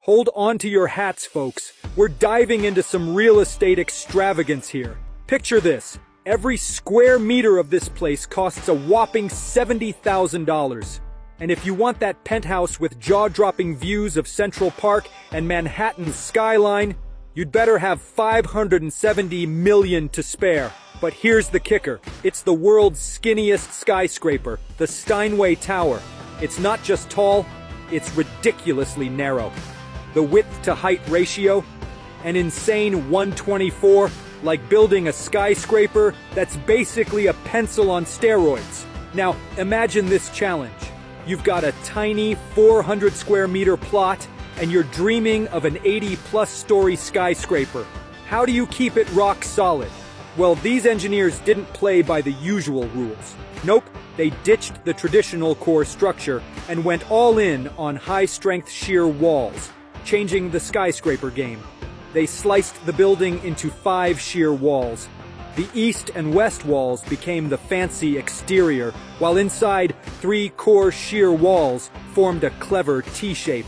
Hold on to your hats, folks. We're diving into some real estate extravagance here. Picture this. Every square meter of this place costs a whopping $70,000. And if you want that penthouse with jaw-dropping views of Central Park and Manhattan's skyline, you'd better have $570 million to spare. But here's the kicker. It's the world's skinniest skyscraper, the Steinway Tower. It's not just tall, it's ridiculously narrow. The width-to-height ratio, an insane 124, like building a skyscraper that's basically a pencil on steroids. Now, imagine this challenge. You've got a tiny 400 square meter plot, and you're dreaming of an 80-plus story skyscraper. How do you keep it rock solid? Well, these engineers didn't play by the usual rules. Nope, they ditched the traditional core structure and went all in on high-strength shear walls, changing the skyscraper game. They sliced the building into 5 shear walls. The east and west walls became the fancy exterior, while inside 3 core shear walls formed a clever T-shape.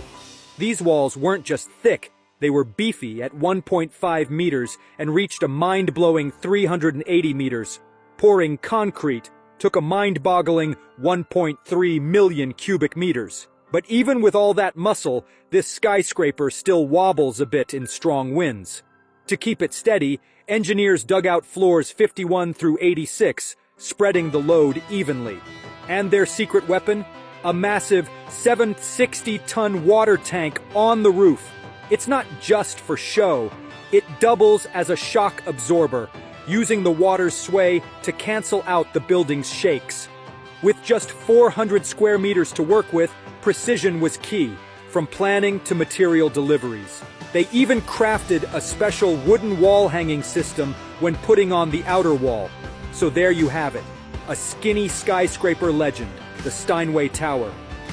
These walls weren't just thick, they were beefy at 1.5 meters and reached a mind-blowing 380 meters. Pouring concrete took a mind-boggling 1.3 million cubic meters. But even with all that muscle, this skyscraper still wobbles a bit in strong winds. To keep it steady, engineers dug out floors 51 through 86, spreading the load evenly. And their secret weapon? A massive 760-ton water tank on the roof. It's not just for show. It doubles as a shock absorber, using the water's sway to cancel out the building's shakes. With just 400 square meters to work with, precision was key, from planning to material deliveries. They even crafted a special wooden wall hanging system when putting on the outer wall. So there you have it, a skinny skyscraper legend, the Steinway Tower.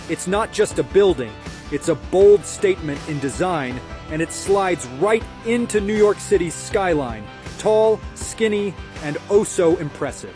It's not just a building, it's a bold statement in design, and it slides right into New York City's skyline, tall, skinny, and oh so impressive.